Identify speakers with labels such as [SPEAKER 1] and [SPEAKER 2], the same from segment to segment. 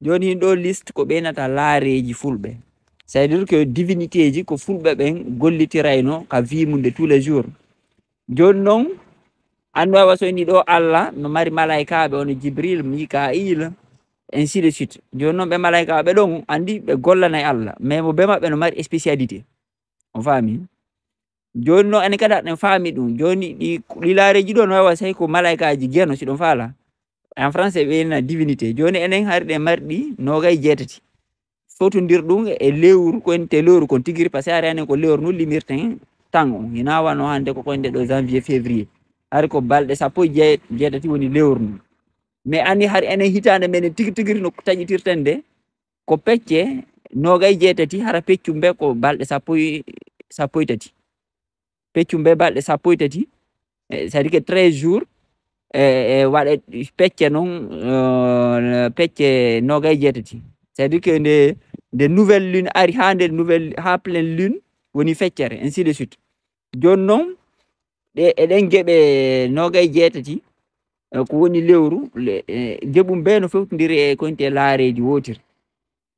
[SPEAKER 1] joni ɗo liste ko ɓeynata laareji fulɓe, c'est à dire que divinité ji ko fulɓe ɓen gollitirayno ka vie mum de tous les jours. Joni noon an wawa so ni ɗo Allah no mari malaikaɓe ono Jibril, Mikail, ainsi de suite. Joni noon ɓe malaikaɓe ɗon andi ɓe gollanay Allah, mais mo ɓe maɓɓe no mari spécialité, on faami. Joni noon enen kadi aɗen faami ɗum, joni ɗi laareji ɗo no wawa say ko malaikaji geno si ɗon faala, en français ɓeyna divinité. Joni enen hari ɗen mari ɗi nogay jeetati, fotodir ɗum e lewru ko ente lewru kon tigiri, par ce que ari anen ko lewru no limirten tan on, hina wano hande ko konde ɗo janvier février, hari ko balɗe sappo e jeetati woni lewru ndu. mais ani hari enen hitande men tigi tigiri no taƴitirten de ko pecce nogay jeetati hara peccum be ko balɗe sappo e tati, peccum be balɗe sappo e tati, c'est à dire que 13 jours waɗa pecce noon pecce nogay jeetati, c'est à dire que nde nouvelle lune ari ha nde nouvelle ha pleine lune woni feccere, ainsi de suite. Joni noon eɗen gueɓe nogay jeetati ko woni lewru, jeɓum be no fewtodiri e konte laareji wotiri.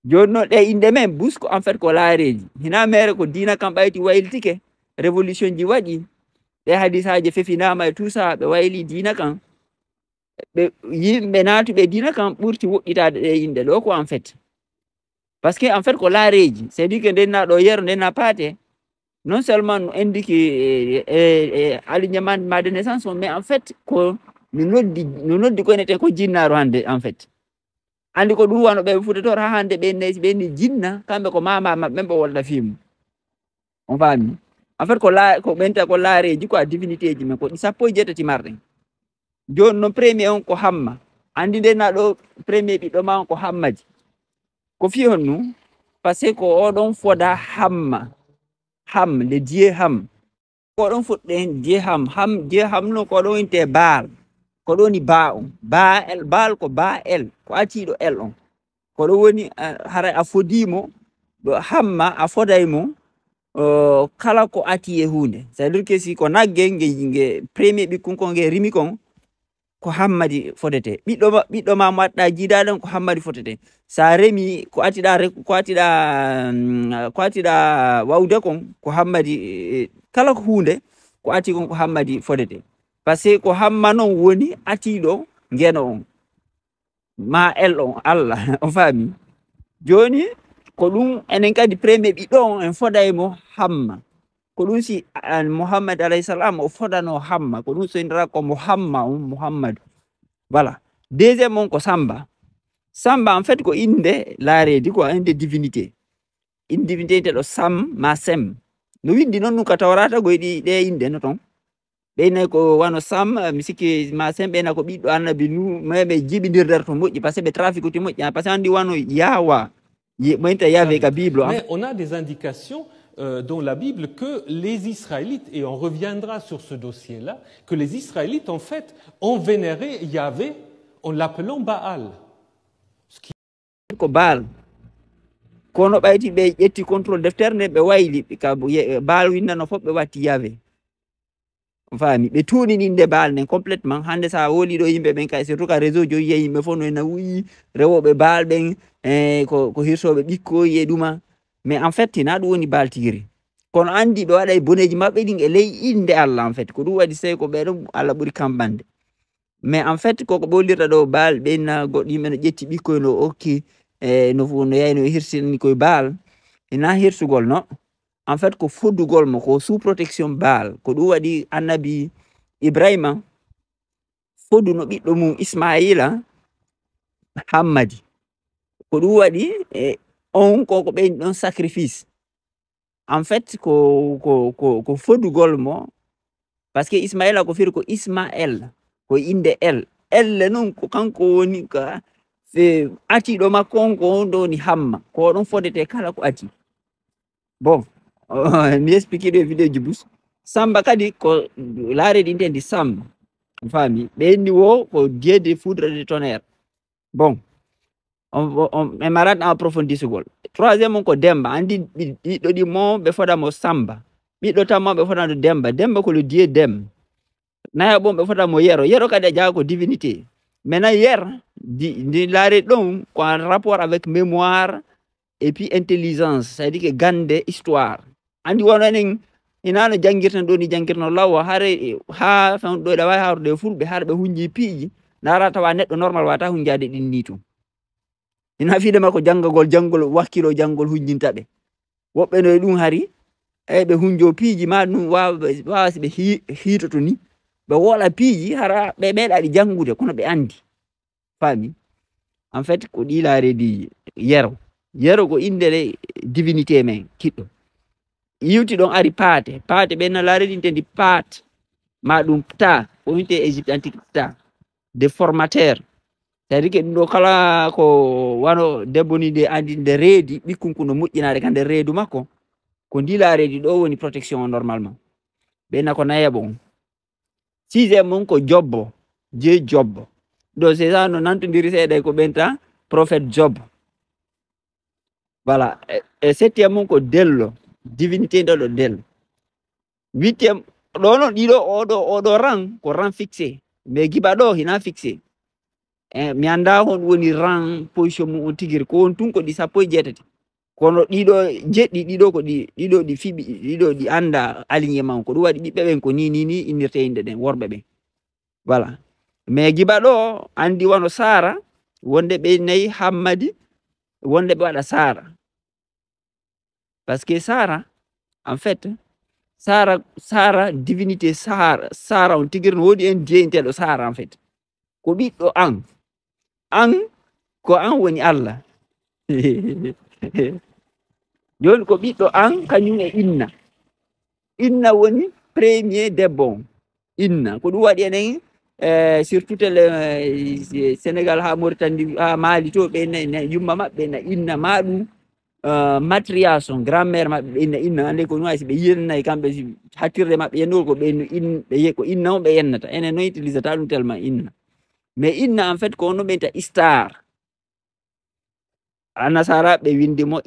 [SPEAKER 1] Joni noon ɗe inde men busko en fait ko laareji, hina mere ko dina kam ɓayti waylitike, révolution ji waɗi, ɗe hadisaje fefinama e tout ça, ɓe wayli dina kam, ɓe yimɓe natuɓe dina kam ɓurti woɗɗitade ɗe inde ɗo ko en fait, parce que en fait ko laareji, c'est dit que ndenna ɗo yero ndenna paate, non seulement no indiki alignement de naissance on, mais en fait ko no noddi ko nete ko jinnaru hande en fait. Andi ko ɗum wano ɓe Fuutator ha hande ɓenni jinna, kamɓe ko mama maɓɓe ɓe wolda fimu, on faami. En fait ko ɓenta ko laareji ko a divinité ji men ko ɗi sappo e jeetati marɗen. Joni noon premier on ko Hamma, andi ndenna ɗo premier ɓiɗɗo ma on ko Hammadi, ko fi honnu par ce que ko oɗon foda Hamma, Ham, le dieu Ham, ko ɗon fuɗɗen dieu Ham no ko ɗon inte Baal, ko ɗon woni ba on, Baal ko ba el, ko atiɗo el on, ko ɗon woni hara a fodimo ɗo Hamma a fodaymo kala ko ati e hunde, c'est à dire que si ko nagge nge premier ɓikkon kon nge rimi kon ko Hammadi fodete, ɓiɗɗo ma mo waɗɗa jiidaɗon ko Hammadi fotete, sa remi ko atiɗa wawde kon ko Hammadi, kala ko hunde ko ati kon ko Hammadi fodete, parce que ko Hamma non woni atiɗo ngeno on, ma el on Allah, on faami. Joni ko ɗum enen kadi premier ɓiɗɗo on en fodaymo Hamma, ko ɗum si Muhammad alayhi salam o fodano Hamma, ko ɗum so indira ko Muhamma on, Muhammadu, voilà. Deuxième on ko Samba en fait ko inde laareji, ko inde divinité, inde divinité ɗo Sam ma Sem, no windi noon ka tawrata goyɗi ɗe inde no ton, ɓeyna ko wano Sam mi sikki ma Sem ɓeyna ko ɓiɗɗo annabi nu, mais ɓe jiɓidirdata to moƴƴi par ce que ɓe trafiquti moƴƴi, par ce que andi wano Yawa moynta Yahvé ka Bible.
[SPEAKER 2] Mais on a des indications dans la Bible que les Israélites, et on reviendra sur ce dossier-là, que les Israélites en fait ont vénéré Yahvé en l'appelant Baal.
[SPEAKER 1] Ko Baal kono ɓayti ɓe ƴetti contrôle deftere nde ɓe wayli ka Baal winnano fof ɓe watti Yahvé, faami, ɓe tuunini nde Baal nden complètement. Hande sa woli ɗo yimɓe ɓen kay surtout ka réseau joyi yiya yimɓe fof no ena wuyi rewoɓe Baal ɓen ko hirsoɓe ɓikkoyi e ɗuma, mais en fait hina ɗum woni Baal tigiri, kono andi ɓe waɗa e boneji maɓɓe ɗin e ley inde Allah, en fait ko ɗum waɗi sey ko ɓeɗon Allah ɓuri kamɓande, mais en fait koko ɓollirta ɗo Baal ɓenna goɗɗo yimɓe no ƴetti ɓikkoy no okki no yayno hirsini koye Baal, ina hirsugol no, en fait ko foddugol mo, ko sous protection Baal, ko ɗum waɗi annabi Ibrahima fodduno ɓiɗɗo mum Ismaila Hammadi, ko ɗum waɗi on koko ɓeyni ɗon sacrifice, en fait ko foddugol mo, par ce que Ismaila ko firi ko Ismaël, ko inde elle noon ko kanko woni ka atiɗo makko on ko on ɗo woni Hamma, ko ɗon fodete kala ko ati. Bon mi expliqué ɗo e vidéo ji bus. Samba kadi ko laareɗi ndendi Sam, faami, ɓenni wo ko dieu de foudre de tonnerre. Bon on marat en approfondissugol. Troisième on ko Demba, andi ɓiɗɗo ɗi mo ɓe fodamo Samba, ɓiɗɗo tammo ɓe fodano Demba ko le dieu Dem. Nayo bon ɓe fodamo Yero kadi a jaga ko divinité, Maintenant, hier, l'arrêt donc, en rapport avec mémoire et puis intelligence, c'est-à-dire que gande histoire. Andi wono inano jangirtan ɗo ni jangirno lawa hare ha fan ɗo ɗa wawi hawrude fulɓe har ɓe hunji piiji nara tawa neɗɗo normal wata hunjade ɗin ni tum. Ina fiide makko jangol wakkilo jangol hunjinta ɓe. Woɓɓe no ɗum hari ɓe hunjo piiji ma ɗum wawa si ɓe hitoto ni ɓe wola piiji hara ɓe meeɗaɗi jangude kono ɓe andi faami. En fait ko ɗi laaredi yero ko indere divinité men kiɗɗo yiwti ɗon ari paate ɓe no laaredi intendi paate ma ɗum ta ko winte Égypte antique ta de formateur, c'est-à-dire que ɗum ɗo kala ko wano debbo ni de andi nde reedi ɓikkun kuno moƴƴinade ka nder reedu makko ko ndi laaredi ɗo woni protection normalement ɓe ko nayabo on. Sixième mon ko jobbo je jobbo ɗo c'est ça no nantodiri seeɗa ko ɓenta prophète Job. Voilà. Et septième mon ko dello divinité ɗo dello. Huitième ɗo non ɗiɗo oɗo rang ko rang fixé mais giba ɗo hina fixé. Mi anda hon woni rang position mum on tigiri ko won tun ko ɗi sappo e jeetati kono ɗiɗo jeɗɗi ɗiɗo ko ɗiɗo ɗi fiɓi ɗiɗo ɗi anda alignement ko ɗum waɗi ɓiɓɓe ɓen ko ni innirte inde ɗen worɓe ɓen. Voilà. Mais giba ɗo andi wano Sara wonde ɓe nayi Hammadi wonde ɓe waɗa Sara parce que Sara en fait Sara divinité Sara on tigiri no woodi en dieu inteɗo Sara en fait ko ɓiɗɗo an ko an woni Allah. Joni ko ɓiɗɗo an kañum e inna woni premier debbo inna ko ɗum waɗi enen surtout tele Sénégal ha Mauritanie ha Mali to ɓe yumma maɓɓe na inna ma ɗum matriarche on grand-mère maɓɓe ɓe inna ande ko ɗum wawi si ɓe yennayi kamɓe hattirde maɓɓe yennugol ko ɓe ko inna on ɓe yennata enen noon utilisata ɗum tellement inna. Mais inna en fait ko no ɓenta star anasara ɓe windimo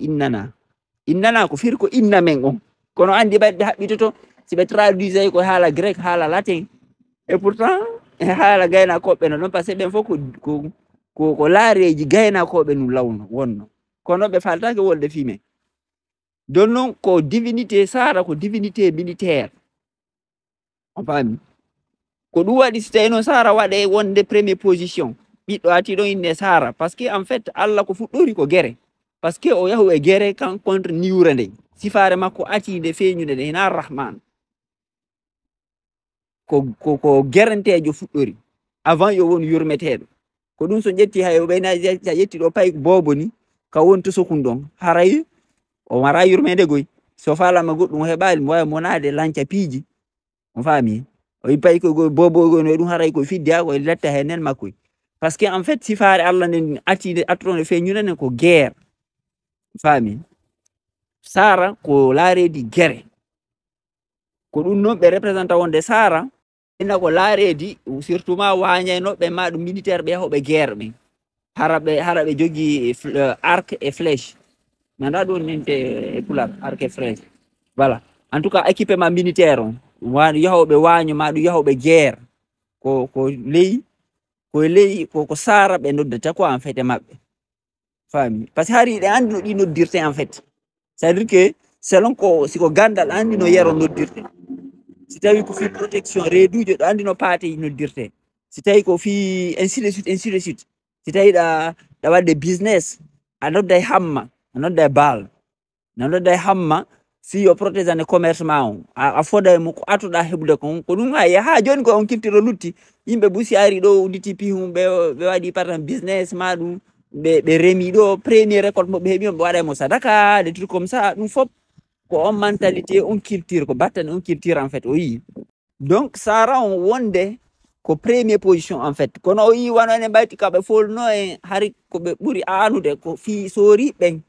[SPEAKER 1] innana ko firi ko inna men on kono andi ɓaɗɗe haɓɓitoto si ɓe traduisay ko haala grec haala latin et pourtant haala gaynakoɓe no ɗon par ce que ɓen fof ko laareji gaynakoɓe num lawno wonno kono ɓe faltake wolde fimen. Don non ko divinité Sara ko divinité militaire on faami ko ɗum waɗi si tawi noon Sara waɗe wonde premier position ɓiɗɗo ati ɗon inne Sara parce que en fait Allah ko fuɗɗori ko guerre parce que o yahu e guerre kan contre niwre nde sifare makko ati nde feeñude nde hina Rahman ko guerrentejo fuɗɗori avant yo won yurmeteɗo ko ɗum so ƴetti hay o ɓeyna sa ƴetti ɗo payi bobo ni ka won to sokun ɗon haray o wara yurmede goy so falama goɗɗum o heɓali mo wawi monade lanca piiji on faami o payi ko bobo no ɗum haray ko fidda ko letta hen nen makko parce que en fait sifare Allah nden ati atron feeñude nen ko guerre faami. Sara ko laaredi guerre ko ɗum noon ɓe représenta wonde Sara ina ko laaredi surtout ma wañaynoɓe ma ɗum militaire ɓe yahoɓe guerre ɓen hara ɓe jogi arc et flèche nanda ɗum nente e pulaar arc et flèche. Voilà, en tout cas équipement militaire on yahoɓe waño ma ɗum yahoɓe guerre ko ley ko Sara ɓe noddata quoi en fait e maɓɓe faami par ce que hari ɗe andi no ɗi noddirte en fait c'est à dire que selon ko siko gandal andi no yero noddirte si tawi ko fi protection reedujo ɗo andi no paate noddirte si tawi ko fi ainsi de suite si tawi ɗa wadde business a nodday hamma a nodday baal na nodday hamma si yo protégane commerce ma on a foday mo ko atoɗa heɓude ko ɗum ha joni ko on kirtiro lutti yimɓe busi ari ɗo udditi pihum ɓe waɗi par exemple business ma ɗum ɓe remi ɗo premier récolte mo ɓe heeɓi ɓe waɗay mo sadaka des trucs comme ça ɗum fop ko on mentalité on culture ko battane on culture en fait o yi donc Sara on wonde ko premier position en fait kono o yi wano ene ɓayti kaɓe folno e hari koɓe ɓuri anude ko fi sori ɓen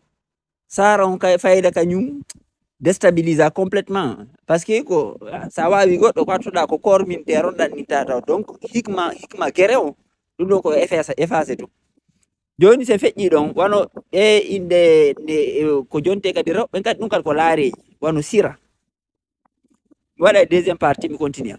[SPEAKER 1] Sara on kay fayda kañum déstabilisa complètement parce que ko sa wawi goɗɗo ko attuɗa ko corps militaire on ɗannita taw donc hikma guerre o ɗum ɗo ko effacé to joni se feƴƴi ɗon wano inde ko jonte kadi rewɓe kadi ɗum kadi ko laareji wano sira waɗa deuxième partie mi continue.